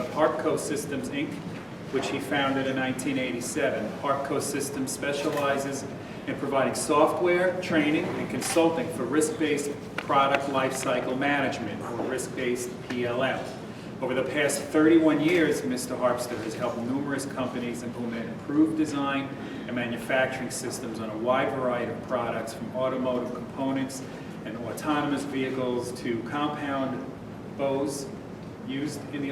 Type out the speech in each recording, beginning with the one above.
of Harpco Systems, Inc., which he founded in 1987. Harpco Systems specializes in providing software, training, and consulting for risk-based product lifecycle management, or risk-based PLM. Over the past 31 years, Mr. Harpster has helped numerous companies implement improved design and manufacturing systems on a wide variety of products, from automotive components and autonomous vehicles to compound bows used in the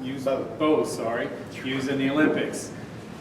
used in the Olympics.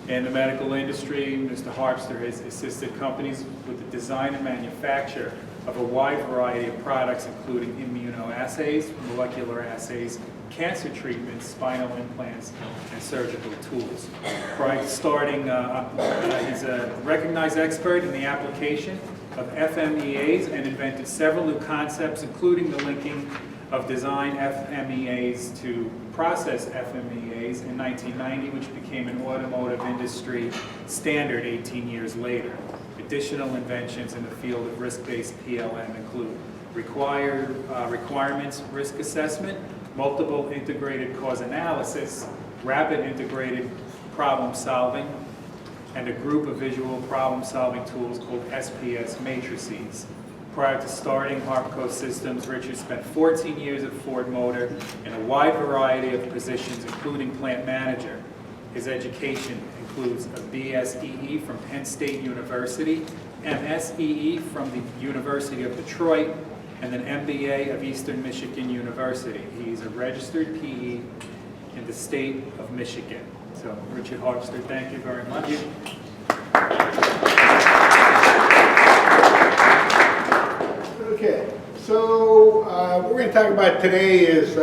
In the medical industry, Mr. Harpster has assisted companies with the design and manufacture of a wide variety of products, including immunoassays, molecular assays, cancer treatments, spinal implants, and surgical tools. Prior to starting, he's a recognized expert in the application of FMEAs and invented several new concepts, including the linking of design FMEAs to process FMEAs in 1990, which became an automotive industry standard 18 years later. Additional inventions in the field of risk-based PLM include requirements risk assessment, multiple integrated cause analysis, rapid integrated problem solving, and a group of visual problem solving tools called SPS matrices. Prior to starting Harpco Systems, Richard spent 14 years at Ford Motor in a wide variety of positions, including plant manager. His education includes a BSEE from Penn State University, MSEE from the University of Detroit, and an MBA of Eastern Michigan University. He's a registered PE in the state of Michigan. So, Richard Harpster, thank you very much. Okay, so what we're going to talk about today is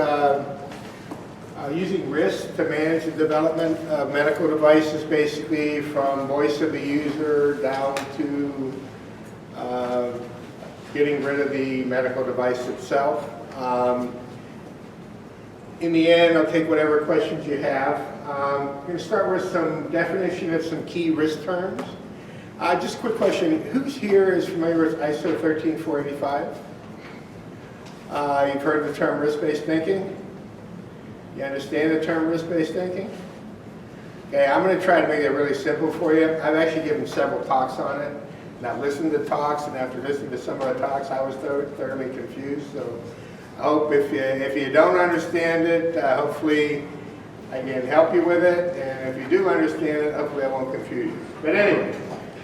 using risk to manage the development of medical devices, basically from voice of the user down to getting rid of the medical device itself. In the end, I'll take whatever questions you have. I'm going to start with some definition of some key risk terms. Just a quick question. Who's here is familiar with ISO 13485? You've heard of the term risk-based thinking? You understand the term risk-based thinking? Okay, I'm going to try to make it really simple for you. I've actually given several talks on it. And I've listened to talks, and after listening to some of the talks, I was thoroughly confused. So I hope if you don't understand it, hopefully I can help you with it. And if you do understand it, hopefully I won't confuse you. But anyway.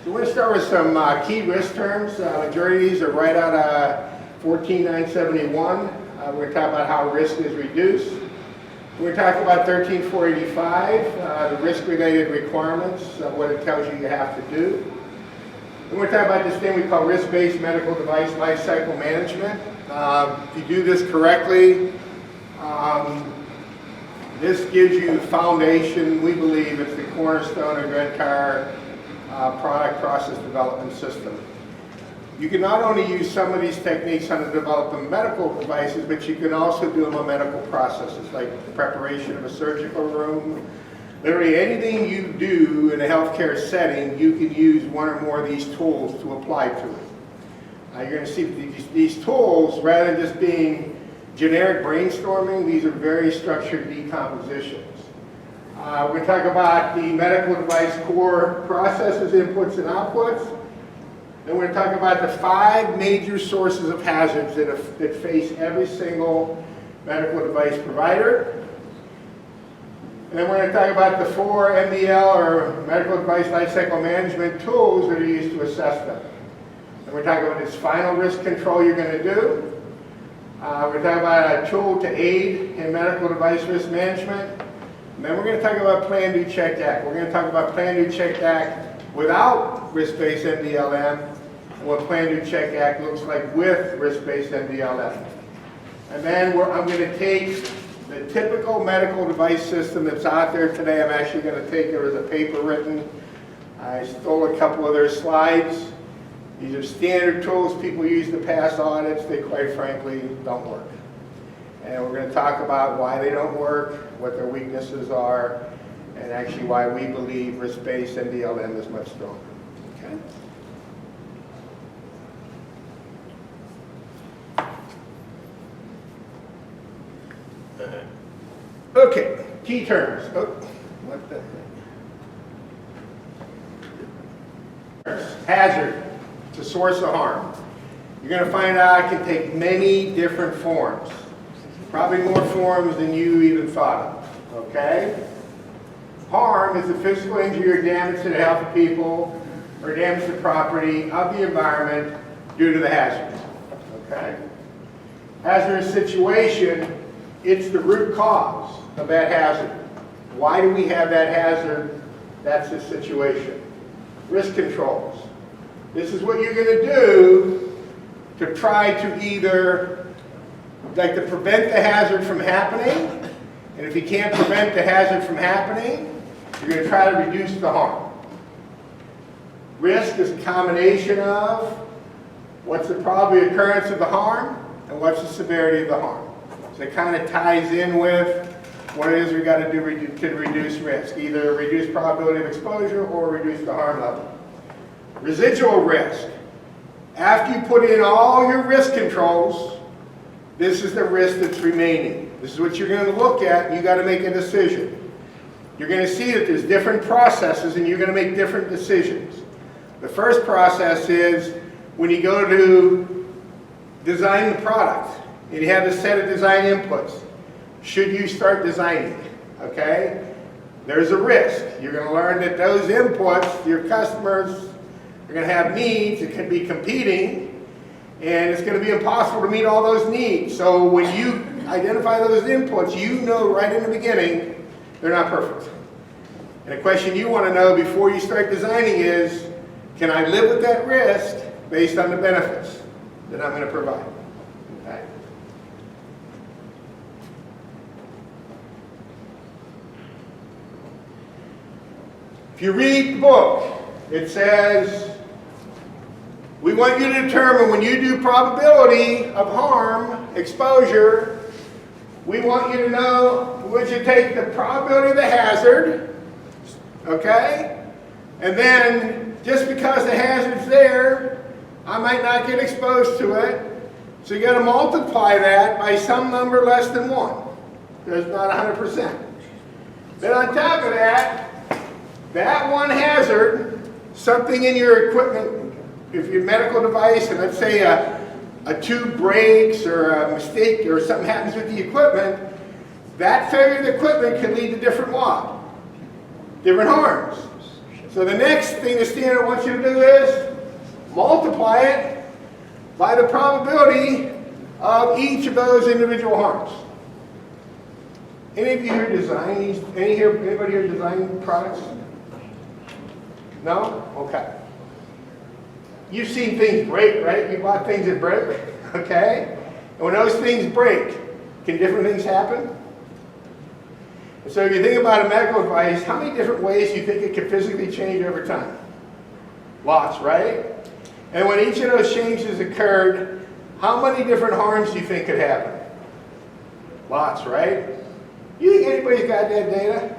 So we're going to start with some key risk terms. Majority of these are right out of 14971. We're going to talk about how risk is reduced. We're going to talk about 13485, the risk-related requirements, what it tells you have to do. And we're going to talk about this thing we call risk-based medical device lifecycle management. If you do this correctly, this gives you the foundation. We believe it's the cornerstone of Red Car product process development system. You can not only use some of these techniques on the development of medical devices, but you can also do them on medical processes, like the preparation of a surgical room. Literally anything you do in a healthcare setting, you can use one or more of these tools to apply to it. You're going to see these tools, rather than just being generic brainstorming, these are very structured decompositions. We're going to talk about the medical device core processes, inputs and outputs. Then we're going to talk about the 5 major sources of hazards that face every single medical device provider. And then we're going to talk about the 4 MDL, or medical device lifecycle management tools, that are used to assess them. And we're talking about this final risk control you're going to do. We're talking about a tool to aid in medical device risk management. And then we're going to talk about Plan, Do, Check, Act. We're going to talk about Plan, Do, Check, Act without risk-based MDLM, and what Plan, Do, Check, Act looks like with risk-based MDLM. And then I'm going to take the typical medical device system that's out there today. I'm actually going to take it as a paper written. I stole a couple of their slides. These are standard tools people use to pass audits. They, quite frankly, don't work. And we're going to talk about why they don't work, what their weaknesses are, and actually why we believe risk-based MDLM is much stronger. Okay? Okay. Key terms. Oh, what the heck? Hazard. It's a source of harm. You're going to find out it can take many different forms. Probably more forms than you even thought of. Okay? Harm is the physical injury or damage to the health of people or damage to property of the environment due to the hazard. Okay? Hazardous situation, it's the root cause of that hazard. Why do we have that hazard? That's the situation. Risk controls. This is what you're going to do to try to either, like, to prevent the hazard from happening, and if you can't prevent the hazard from happening, you're going to try to reduce the harm. Risk is a combination of what's the probability of occurrence of the harm and what's the severity of the harm. So it kind of ties in with what it is we got to do to reduce risk, either reduce probability of exposure or reduce the harm level. Residual risk. After you put in all your risk controls, this is the risk that's remaining. This is what you're going to look at, and you got to make a decision. You're going to see that there's different processes, and you're going to make different decisions. The first process is when you go to design the product, and you have a set of design inputs. Should you start designing? Okay? There's a risk. You're going to learn that those inputs, your customers are going to have needs. It could be competing, and it's going to be impossible to meet all those needs. So when you identify those inputs, you know right in the beginning they're not perfect. And the question you want to know before you start designing is, can I live with that risk based on the benefits that I'm going to provide? Okay. If you read the book, it says, we want you to determine when you do probability of harm, exposure, we want you to know, would you take the probability of the hazard, okay? And then, just because the hazard's there, I might not get exposed to it. So you got to multiply that by some number less than 1. There's not 100%. Then on top of that, that one hazard, something in your equipment, if your medical device, and let's say a tube breaks or a mistake or something happens with the equipment, that failure of the equipment can lead to different what? Different harms. So the next thing the standard wants you to do is multiply it by the probability of each of those individual harms. Any of you here design these? Anybody here design products? No? Okay. You've seen things break, right? You bought things that break, okay? And when those things break, can different things happen? And so if you think about a medical device, how many different ways do you think it can physically change over time? Lots, right? And when each of those changes occurred, how many different harms do you think could happen? Lots, right? You think anybody's got that data?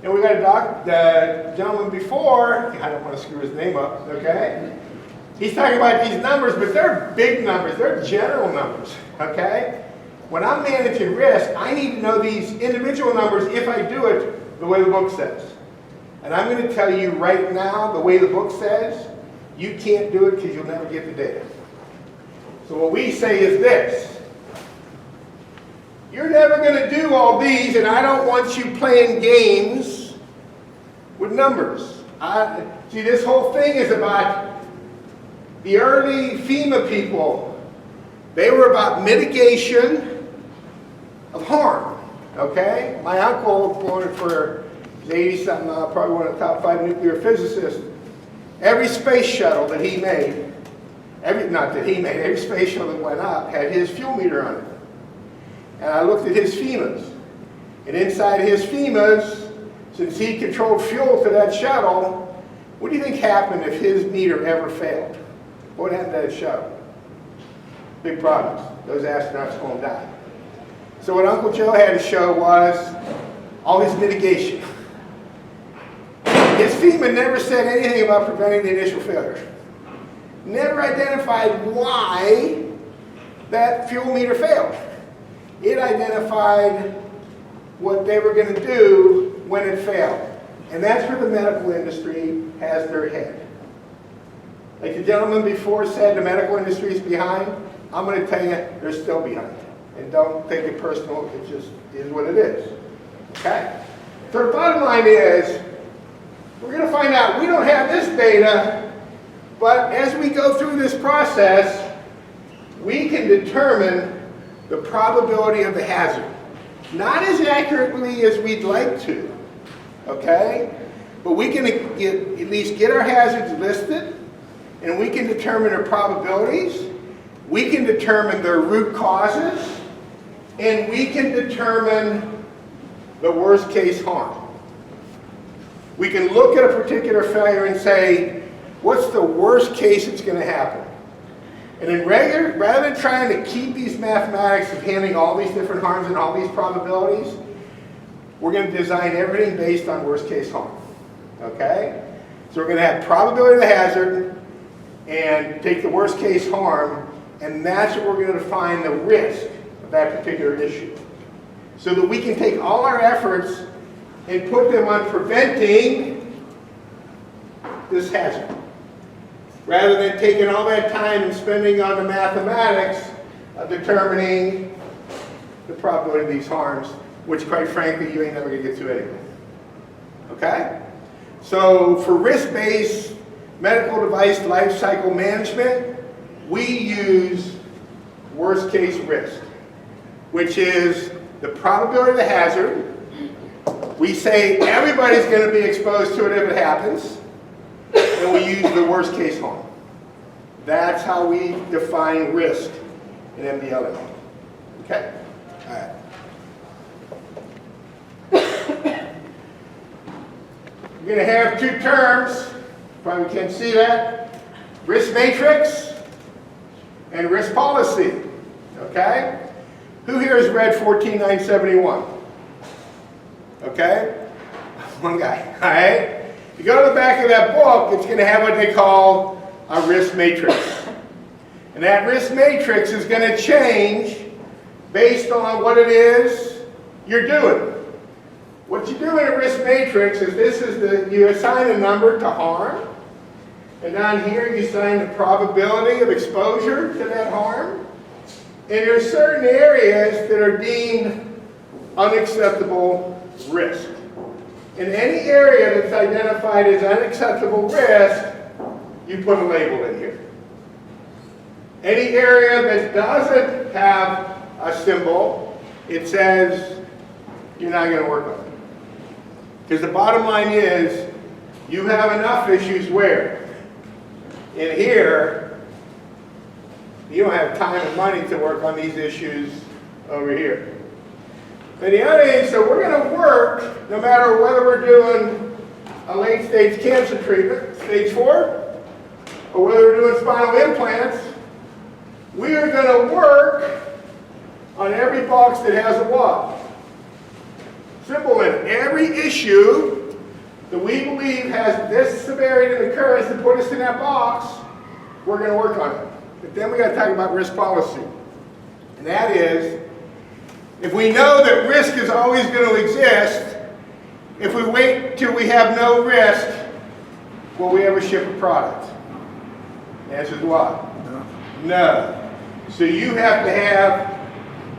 And we got a gentleman before, I don't want to screw his name up, okay? He's talking about these numbers, but they're big numbers, they're general numbers, okay? When I'm managing risk, I need to know these individual numbers if I do it the way the book says. And I'm going to tell you right now, the way the book says, you can't do it because you'll never get the data. So what we say is this. You're never going to do all these, and I don't want you playing games with numbers. See, this whole thing is about the early FEMA people. They were about mitigation of harm, okay? My uncle, born for 80-something, probably one of the top 5 nuclear physicists, every space shuttle that he made, every space shuttle that went up had his fuel meter on it. And I looked at his FEMAs. And inside his FEMAs, since he controlled fuel to that shuttle, what do you think happened if his meter ever failed? What happened to that shuttle? Big problems. Those astronauts are going to die. So what Uncle Joe had to show was all his mitigation. His FEMA never said anything about preventing the initial failure. Never identified why that fuel meter failed. It identified what they were going to do when it failed. And that's where the medical industry has their head. Like the gentleman before said, the medical industry is behind. I'm going to tell you, they're still behind. And don't take it personal, it just is what it is. Okay? So the bottom line is, we're going to find out, we don't have this data, but as we go through this process, we can determine the probability of the hazard. Not as accurately as we'd like to, okay? But we can at least get our hazards listed, and we can determine their probabilities, we can determine their root causes, and we can determine the worst case harm. We can look at a particular failure and say, what's the worst case that's going to happen? And then rather than trying to keep these mathematics of handling all these different harms and all these probabilities, we're going to design everything based on worst case harm. Okay? So we're going to have probability of the hazard and take the worst case harm, and that's what we're going to define the risk of that particular issue. So that we can take all our efforts and put them on preventing this hazard, rather than taking all that time and spending on the mathematics of determining the probability of these harms, which quite frankly you ain't never going to get to anyway. Okay? So for risk-based medical device life cycle management, we use worst case risk, which is the probability of the hazard. We say everybody's going to be exposed to it if it happens, and we use the worst case harm. That's how we define risk in MDLM. Okay? All right. We're going to have two terms. Probably can't see that. Risk matrix and risk policy. Okay? Who here has read 14971? Okay? One guy. All right? You go to the back of that book, it's going to have what they call a risk matrix. And that risk matrix is going to change based on what it is you're doing. What you do in a risk matrix is you assign a number to harm, and down here you assign the probability of exposure to that harm, and there are certain areas that are deemed unacceptable risk. In any area that's identified as unacceptable risk, you put a label in here. Any area that doesn't have a symbol, it says you're not going to work on it. Because the bottom line is, you have enough issues where? In here, you don't have time and money to work on these issues over here. But the other thing, so we're going to work, no matter whether we're doing a late-stage cancer treatment, stage 4, or whether we're doing spinal implants, we are going to work on every box that has a what? Symbol in it. Every issue that we believe has this severity of occurrence to put us in that box, we're going to work on it. But then we got to talk about risk policy. And that is, if we know that risk is always going to exist, if we wait till we have no risk, will we ever ship a product? The answer is what? No. No. So you have to have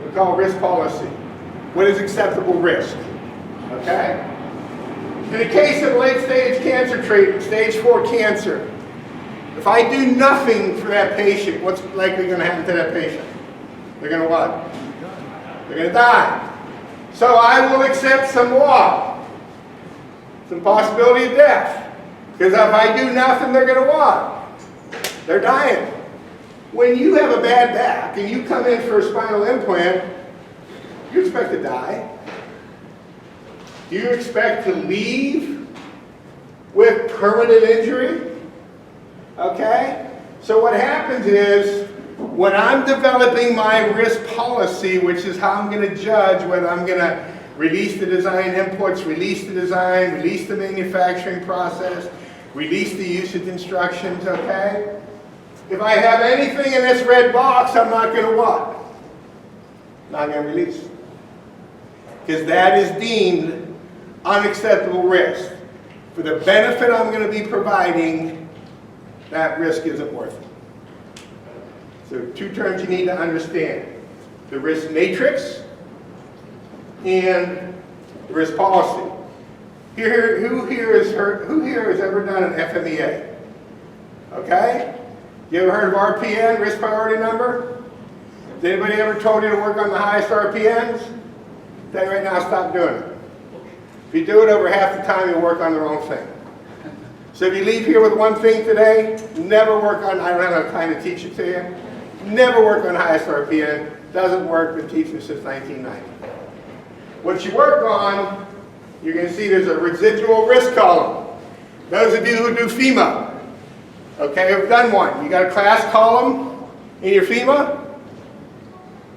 what we call risk policy. What is acceptable risk? Okay? In the case of late-stage cancer treatment, stage 4 cancer, if I do nothing for that patient, what's likely going to happen to that patient? They're going to what? They're going to die. So I will accept some what? Some possibility of death. Because if I do nothing, they're going to what? They're dying. When you have a bad back and you come in for a spinal implant, you expect to die. Do you expect to leave with permanent injury? Okay? So what happens is, when I'm developing my risk policy, which is how I'm going to judge whether I'm going to release the design inputs, release the design, release the manufacturing process, release the usage instructions, okay? If I have anything in this red box, I'm not going to what? Not going to release. because that is deemed unacceptable risk. For the benefit I'm going to be providing, that risk isn't worth it. So 2 terms you need to understand: the risk matrix and the risk policy. Who here has ever done an FMEA? Okay? You ever heard of RPN, risk priority number? Has anybody ever told you to work on the highest RPNs? Tell you right now, stop doing it. If you do it, over half the time you'll work on the wrong thing. So if you leave here with one thing today, never work on, I don't have enough time to teach it to you, never work on highest RPN. Doesn't work, been teaching since 1990. What you work on, you're going to see there's a residual risk column. Those of you who do FEMA, okay, have done one. You got a class column in your FEMA?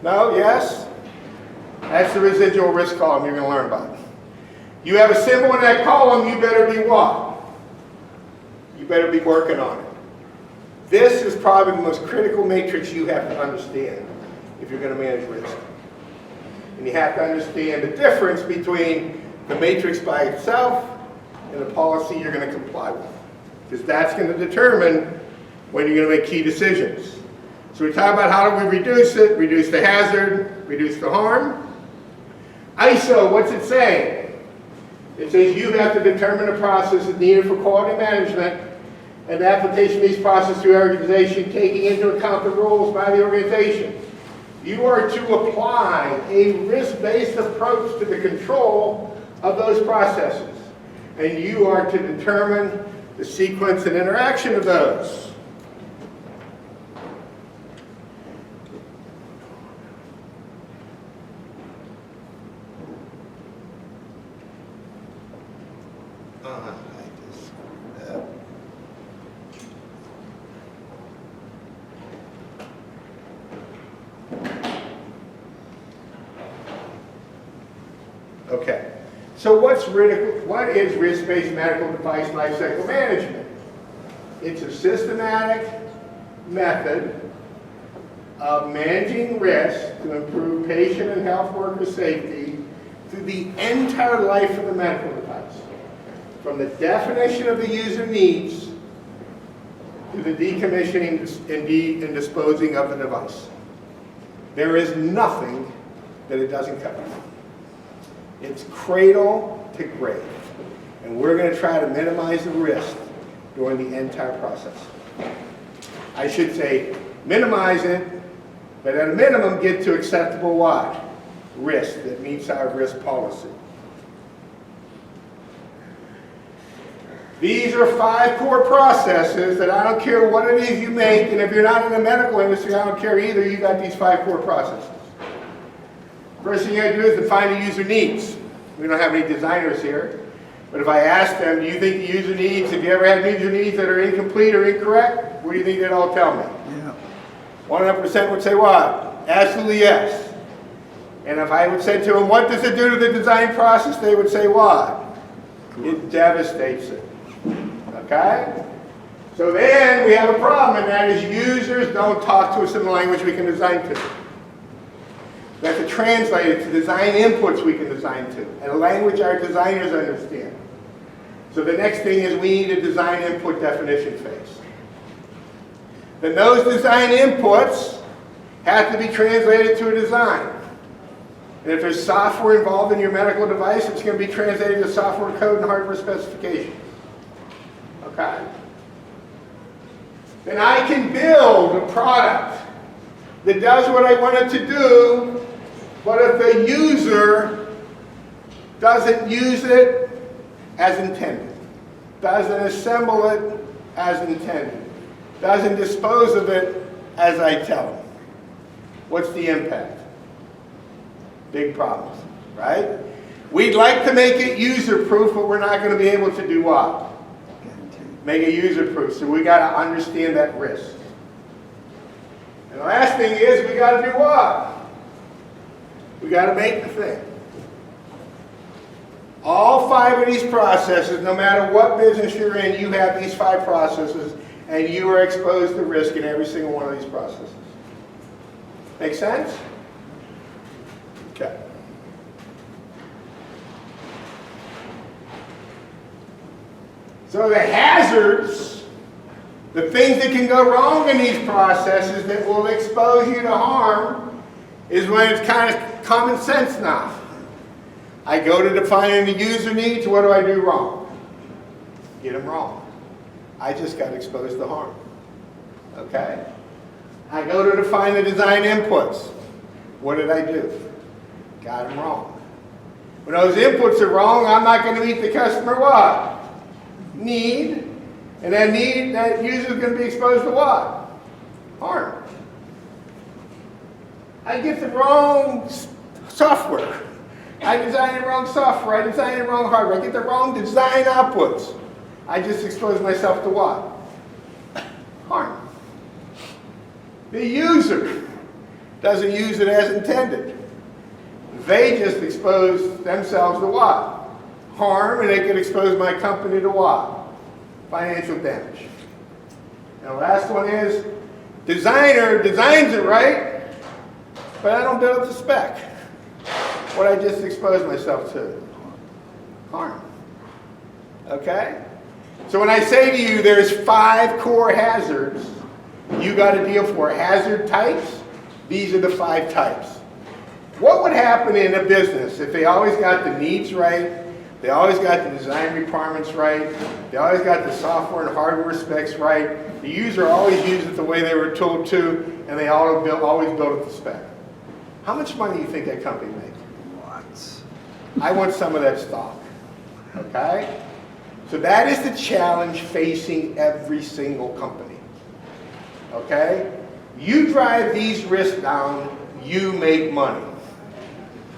No? Yes? That's the residual risk column you're going to learn about. You have a symbol in that column, you better be what? You better be working on it. This is probably the most critical matrix you have to understand if you're going to manage risk. And you have to understand the difference between the matrix by itself and the policy you're going to comply with. Because that's going to determine when you're going to make key decisions. So we talk about how do we reduce it, reduce the hazard, reduce the harm. ISO, what's it saying? It says you have to determine the processes needed for quality management and the application of these processes to your organization, taking into account the rules by the organization. You are to apply a risk-based approach to the control of those processes. And you are to determine the sequence and interaction of those. Okay, so what is risk-based medical device lifecycle management? It's a systematic method of managing risk to improve patient and health worker safety through the entire life of the medical device, from the definition of the user needs to the decommissioning and disposing of the device. There is nothing that it doesn't cover. It's cradle to grave. And we're going to try to minimize the risk during the entire process. I should say minimize it, but at a minimum get to acceptable what? Risk that meets our risk policy. These are 5 core processes that I don't care what it is you make, and if you're not in the medical industry, I don't care either, you got these 5 core processes. First thing you gotta do is define the user needs. We don't have any designers here, but if I ask them, do you think the user needs, have you ever had user needs that are incomplete or incorrect? What do you think they'd all tell me? Yeah. 100% would say what? Absolutely yes. And if I would say to them, what does it do to the design process? They would say what? It devastates it. Okay? So then we have a problem, and that is users don't talk to us in the language we can design to. We have to translate it to design inputs we can design to, and a language our designers understand. So the next thing is we need a design input definition phase. Then those design inputs have to be translated to a design. And if there's software involved in your medical device, it's going to be translated to software code and hardware specifications. Okay? Then I can build a product that does what I want it to do, but if the user doesn't use it as intended, doesn't assemble it as intended, doesn't dispose of it as I tell them, what's the impact? Big problems, right? We'd like to make it user-proof, but we're not going to be able to do what? Make it user-proof. So we got to understand that risk. And the last thing is we got to do what? We got to make the thing. All 5 of these processes, no matter what business you're in, you have these 5 processes, and you are exposed to risk in every single one of these processes. Make sense? Okay. So the hazards, the things that can go wrong in these processes that will expose you to harm, is when it's kind of common sense now. I go to defining the user needs, what do I do wrong? Get them wrong. I just got exposed to harm. Okay? I go to define the design inputs. What did I do? Got them wrong. When those inputs are wrong, I'm not going to meet the customer what? Need. And that need, that user is going to be exposed to what? Harm. I get the wrong software. I design the wrong software. I design the wrong hardware. I get the wrong design outputs. I just expose myself to what? Harm. The user doesn't use it as intended. They just expose themselves to what? Harm, and they can expose my company to what? Financial damage. And the last one is, designer designs it right, but I don't build it to spec. What I just exposed myself to? Harm. Okay? So when I say to you there's 5 core hazards you got to deal for, hazard types, these are the 5 types. What would happen in a business if they always got the needs right, they always got the design requirements right, they always got the software and hardware specs right, the user always used it the way they were told to, and they always built it to spec? How much money do you think that company makes? What? I want some of that stock. Okay? So that is the challenge facing every single company. Okay? You drive these risks down, you make money.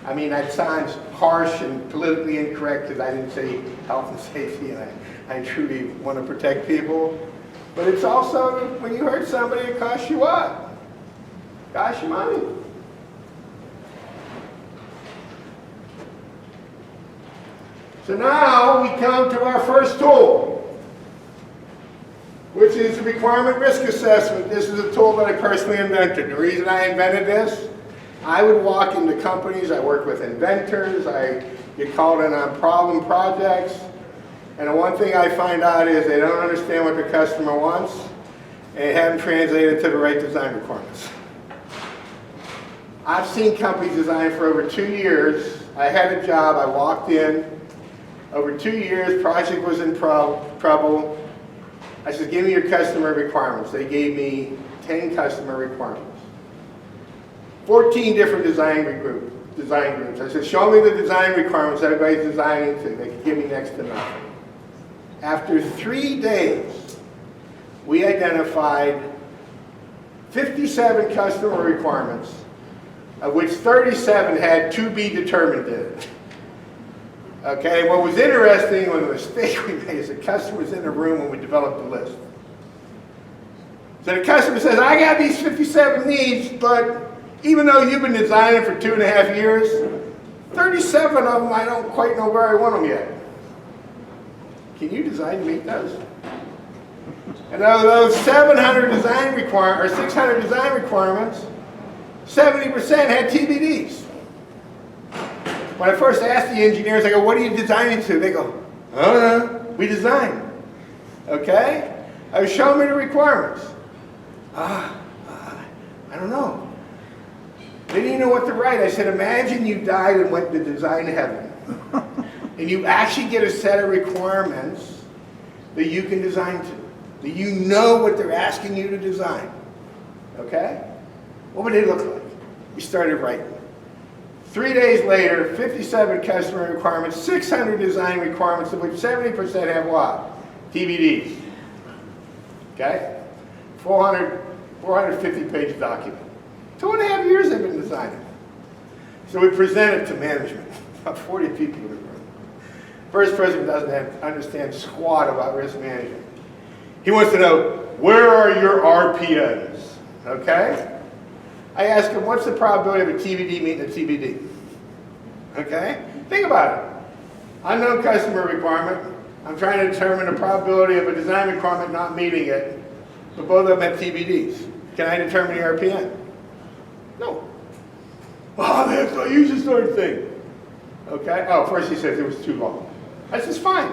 I mean, that sounds harsh and politically incorrect because I didn't say health and safety, and I truly want to protect people. But it's also, when you hurt somebody, it costs you what? It costs you money. So now we come to our first tool, which is the requirement risk assessment. This is a tool that I personally invented. The reason I invented this, I would walk into companies, I work with inventors, I get called in on problem projects, and the one thing I find out is they don't understand what the customer wants, and haven't translated to the right design requirements. I've seen companies design for over 2 years. I had a job, I walked in, over 2 years, project was in trouble. I said, give me your customer requirements. They gave me 10 customer requirements. 14 different design groups. I said, show me the design requirements everybody's designing to. They could give me next to nothing. After 3 days, we identified 57 customer requirements, of which 37 had to be determined in it. Okay, what was interesting, when the mistake we made is the customer was in the room when we developed the list. So the customer says, I got these 57 needs, but even though you've been designing for 2.5 years, 37 of them I don't quite know where I want them yet. Can you design to meet those? And of those 700 design requirements, or 600 design requirements, 70% had TBDs. When I first asked the engineers, I go, what are you designing to? They go, I don't know, we design. Okay? I was showing me the requirements. I don't know. They didn't know what to write. I said, imagine you died and went to design heaven. And you actually get a set of requirements that you can design to. That you know what they're asking you to design. Okay? What would they look like? We started writing. 3 days later, 57 customer requirements, 600 design requirements, of which 70% have what? TBDs. Okay? 450-page document. 2.5 years they've been designing. So we presented to management, about 40 people in the room. First person doesn't understand squat about risk management. He wants to know, where are your RPNs? Okay? I ask him, what's the probability of a TBD meeting a TBD? Okay? Think about it. Unknown customer requirement. I'm trying to determine the probability of a design requirement not meeting it, but both of them have TBDs. Can I determine the RPN? No. Oh, that's not use this sort of thing. Okay? Oh, first he says it was too long. I said, fine.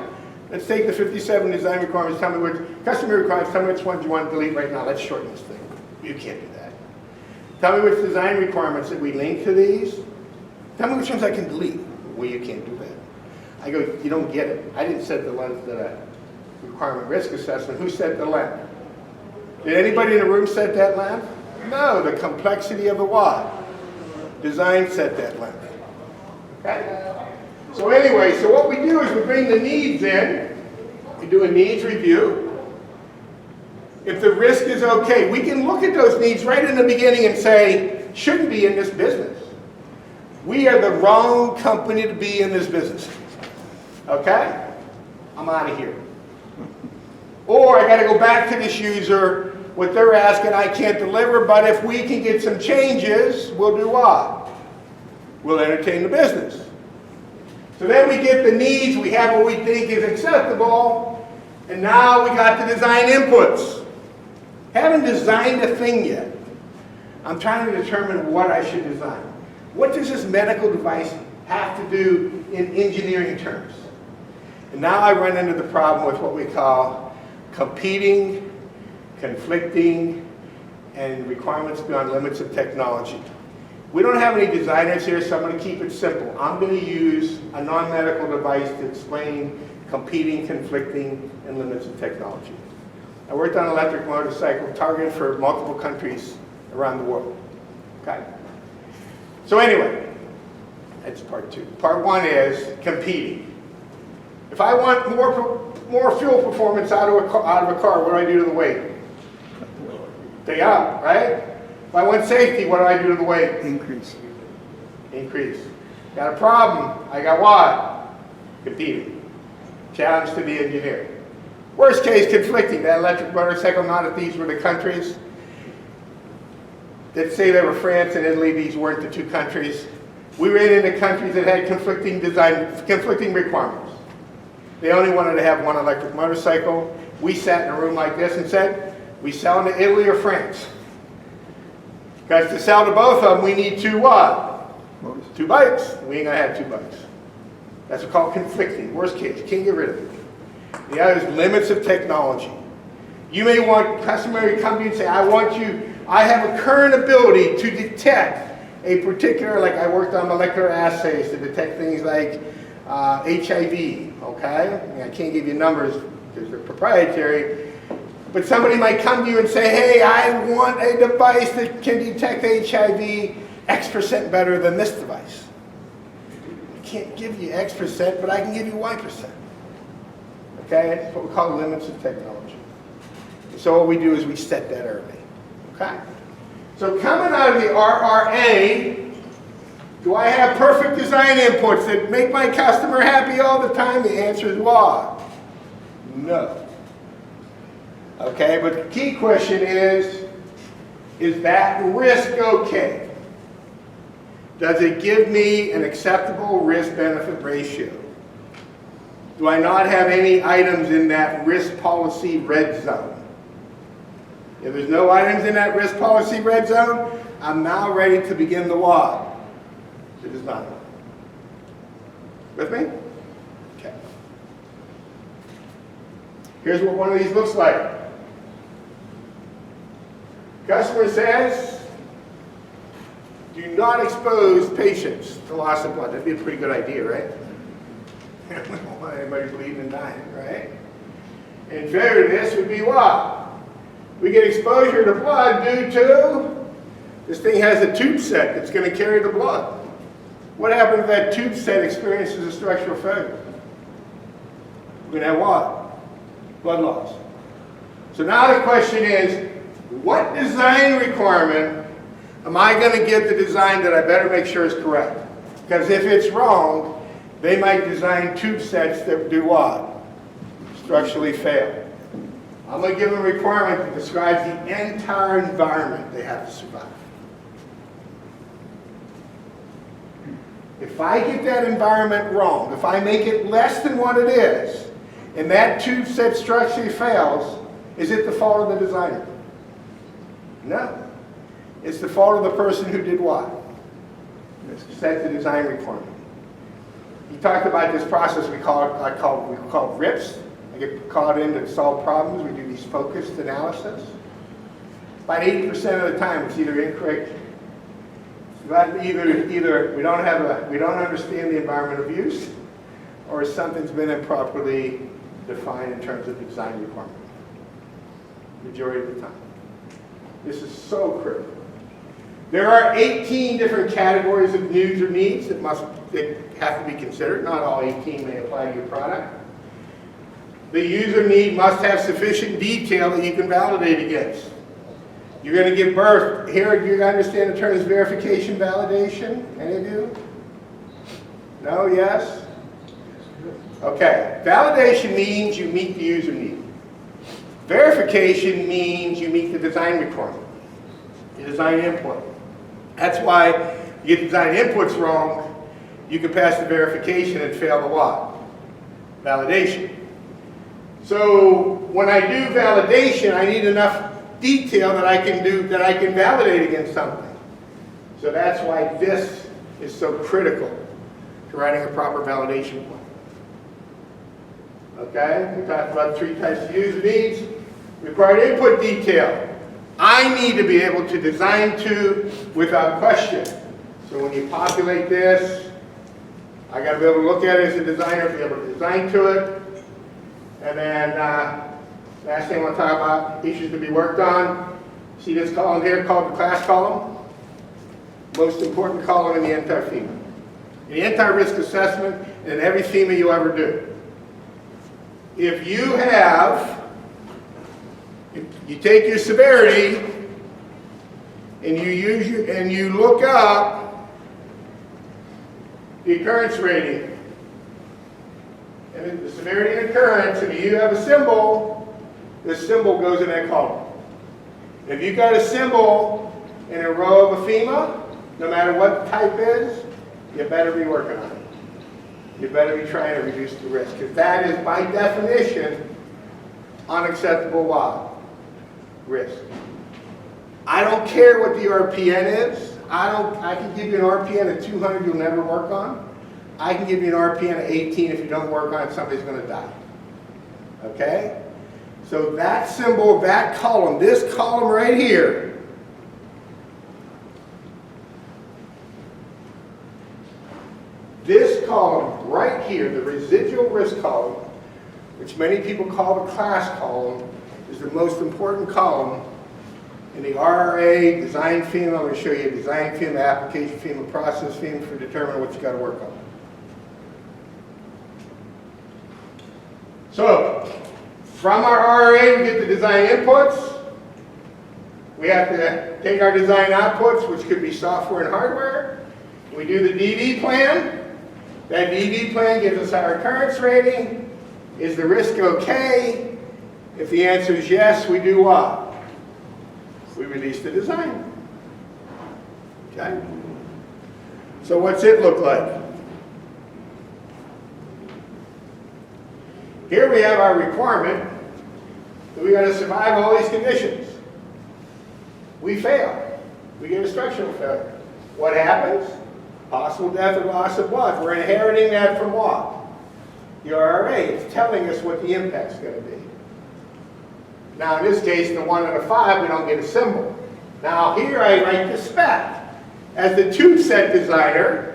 Let's take the 57 design requirements, tell me which, customer requirements, tell me which ones you want to delete right now. Let's shorten this thing. You can't do that. Tell me which design requirements that we link to these. Tell me which ones I can delete. Well, you can't do that. I go, you don't get it. I didn't set the length of that requirement risk assessment. Who set the length? Did anybody in the room set that length? No, the complexity of the what? Design set that length. Okay? So anyway, so what we do is we bring the needs in. We do a needs review. If the risk is okay, we can look at those needs right in the beginning and say, shouldn't be in this business. We are the wrong company to be in this business. Okay? I'm out of here. Or I got to go back to this user, what they're asking I can't deliver, but if we can get some changes, we'll do what? We'll entertain the business. So then we get the needs, we have what we think is acceptable, and now we got the design inputs. Haven't designed a thing yet. I'm trying to determine what I should design. What does this medical device have to do in engineering terms? And now I run into the problem with what we call competing, conflicting, and requirements beyond limits of technology. We don't have any designers here, so I'm going to keep it simple. I'm going to use a non-medical device to explain competing, conflicting, and limits of technology. I worked on an electric motorcycle targeted for multiple countries around the world. Okay? So anyway, that's part two. Part one is competing. If I want more fuel performance out of a car, what do I do to the weight? Take out, right? If I want safety, what do I do to the weight? Increase. Increase. Got a problem, I got what? Competing. Challenge to the engineer. Worst case, conflicting. That electric motorcycle, not if these were the countries. Let's say they were France and Italy, these weren't the two countries. We ran into countries that had conflicting requirements. They only wanted to have one electric motorcycle. We sat in a room like this and said, we sell into Italy or France. Because to sell to both of them, we need two what? Two bikes. We ain't gonna have two bikes. That's called conflicting. Worst case, you can't get rid of it. The other is limits of technology. You may want customer to come to you and say, I have a current ability to detect a particular, like I worked on molecular assays to detect things like HIV, okay? I can't give you numbers because they're proprietary, but somebody might come to you and say, hey, I want a device that can detect HIV X% better than this device. I can't give you X%, but I can give you Y%. Okay, that's what we call limits of technology. So what we do is we set that early. Okay? So coming out of the RHA, do I have perfect design inputs that make my customer happy all the time? The answer is what? No. Okay, but the key question is that risk okay? Does it give me an acceptable risk-benefit ratio? Do I not have any items in that risk policy red zone? If there's no items in that risk policy red zone, I'm now ready to begin the what? The design. With me? Okay. Here's what one of these looks like. Customer says, do not expose patients to loss of blood. That'd be a pretty good idea, right? We don't want anybody bleeding and dying, right? And failure to this would be what? We get exposure to blood due to this thing has a tube set that's going to carry the blood. What happens if that tube set experiences a structural failure? We're going to have what? Blood loss. So now the question is, what design requirement am I going to give the design that I better make sure is correct? Because if it's wrong, they might design tube sets that do what? Structurally fail. I'm going to give them a requirement that describes the entire environment they have to survive. If I get that environment wrong, if I make it less than what it is, and that tube set structurally fails, is it the fault of the designer? No. It's the fault of the person who did what? Set the design requirement. he talked about this process we call RHIPS. I get called in to solve problems. We do these focused analysis. About 80% of the time, it's either incorrect. Either we don't understand the environment of use, or something's been improperly defined in terms of the design requirement. Majority of the time. This is so critical. There are 18 different categories of user needs that have to be considered. Not all 18 may apply to your product. The user need must have sufficient detail that you can validate against. You're going to give birth. Here, you understand the term is verification validation? Any of you? No? Yes? Okay. Validation means you meet the user need. Verification means you meet the design requirement, the design input. That's why you get design inputs wrong, you can pass the verification and fail the what? Validation. So when I do validation, I need enough detail that I can validate against something. So that's why this is so critical to writing a proper validation plan. Okay, we talked about 3 types of user needs. Required input detail. I need to be able to design to without question. So when you populate this, I got to be able to look at it as a designer, be able to design to it. And then last thing I want to talk about, issues to be worked on. See this column here called the class column? Most important column in the entire FEMA. In the entire risk assessment and in every FEMA you ever do. If you take your severity and you look up the occurrence rating and the severity and occurrence, and you have a symbol, this symbol goes in that column. If you've got a symbol in a row of a FEMA, no matter what the type is, you better be working on it. You better be trying to reduce the risk, because that is by definition unacceptable what? Risk. I don't care what the RPN is. I can give you an RPN of 200 you'll never work on. I can give you an RPN of 18 if you don't work on it, somebody's going to die. Okay? So that symbol, that column, this column right here, this column right here, the residual risk column, which many people call the class column, is the most important column in the RRA design FEMA. I'm going to show you a design FEMA, application FEMA, process FEMA for determining what you got to work on. So, from our RRA we get the design inputs. We have to take our design outputs, which could be software and hardware. We do the DD plan. That DD plan gives us our occurrence rating. Is the risk okay? If the answer is yes, we do what? We release the design. Okay? So what's it look like? Here we have our requirement that we got to survive all these conditions. We fail. We get a structural failure. What happens? Possible death or loss of what? We're inheriting that from what? The RRA. It's telling us what the impact's going to be. Now in this case, the 1 out of 5, we don't get a symbol. Now here I write the spec. As the tube set designer,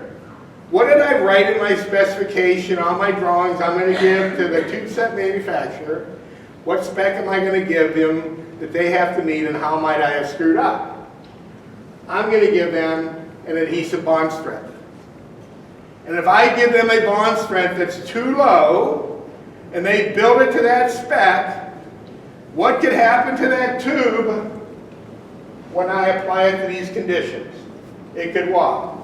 what did I write in my specification, on my drawings I'm going to give to the tube set manufacturer? What spec am I going to give them that they have to meet, and how might I have screwed up? I'm going to give them an adhesive bond strength. And if I give them a bond strength that's too low, and they build it to that spec, what could happen to that tube when I apply it to these conditions? It could what?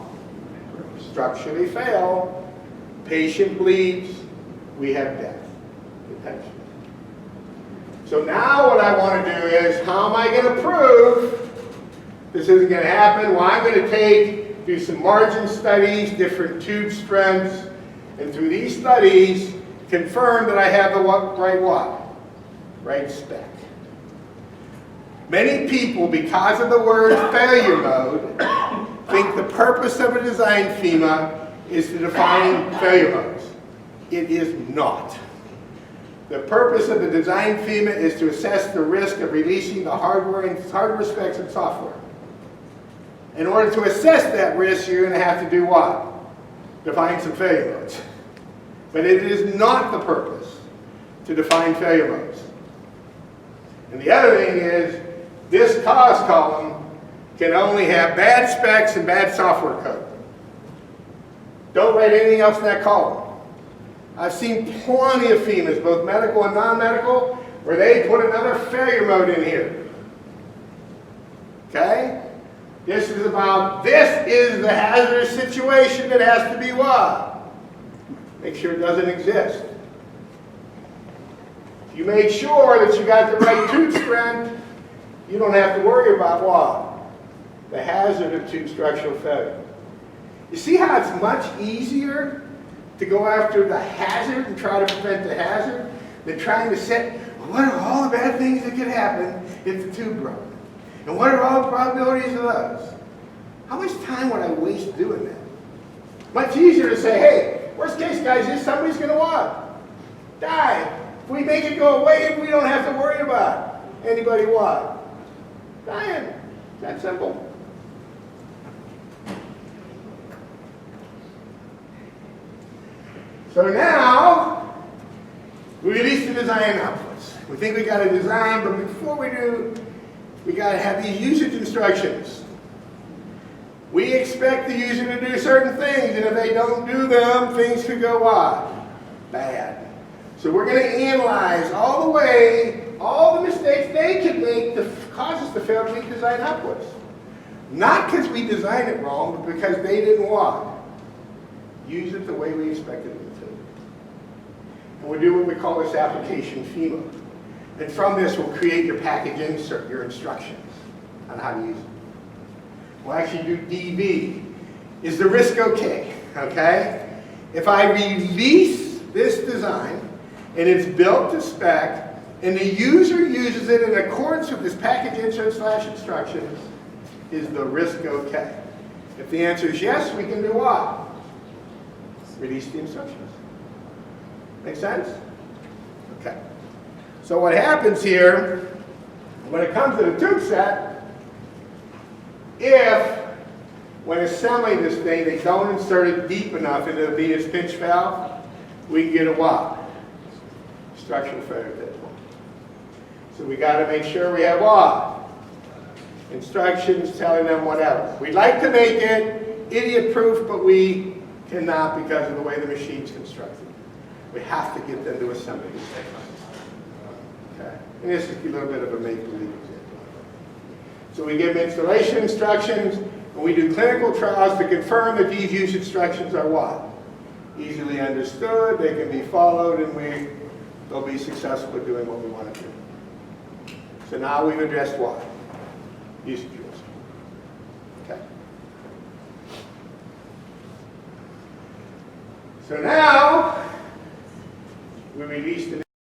Structurally fail, patient bleeds, we have death, potentially. So now what I want to do is, how am I going to prove this isn't going to happen? Well, I'm going to do some margin studies, different tube strengths, and through these studies, confirm that I have the right spec. Many people, because of the word failure mode, think the purpose of a design FEMA is to define failure modes. It is not. The purpose of the design FEMA is to assess the risk of releasing the hardware specs and software. In order to assess that risk, you're going to have to do what? Define some failure modes. But it is not the purpose to define failure modes. And the other thing is, this cause column can only have bad specs and bad software code. Don't write anything else in that column. I've seen plenty of FEMAs, both medical and non-medical, where they put another failure mode in here. Okay? This is the hazardous situation that has to be what? Make sure it doesn't exist. If you make sure that you got the right tooth strength, you don't have to worry about what? The hazard of tooth structural failure. You see how it's much easier to go after the hazard and try to prevent the hazard than trying to set, what are all the bad things that could happen if the tooth broke? And what are all the probabilities of those? How much time would I waste doing that? Much easier to say, hey, worst case, guys, is somebody's going to what? Die. If we make it go away, we don't have to worry about anybody what? Dying. It's that simple. So now, we release the design outputs. We think we got a design, but before we do, we got to have these usage instructions. We expect the user to do certain things, and if they don't do them, things could go what? Bad. So we're going to analyze all the mistakes they could make to cause us to fail to meet design outputs. Not because we designed it wrong, but because they didn't what? Use it the way we expected them to. And we'll do what we call this application FEMA. And from this, we'll create your package insert, your instructions on how to use it. We'll actually do DV. Is the risk okay? Okay? If I release this design, and it's built to spec, and the user uses it in accordance with this package insert / instructions, is the risk okay? If the answer is yes, we can do what? Release the instructions. Make sense? Okay. So what happens here, when it comes to the tube set, if, when assembling this thing, they don't insert it deep enough into the venous pinch valve, we can get a what? Structural failure at that point. So we got to make sure we have what? Instructions telling them whatever. We'd like to make it idiot-proof, but we cannot because of the way the machine's constructed. We have to get them to assembly this thing. Okay? And this is a little bit of a make-believe example. So we give them installation instructions, and we do clinical trials to confirm that these use instructions are what? Easily understood, they can be followed, and they'll be successful at doing what we want to do. So now we've addressed what? Usage rules. Okay. So now, we released an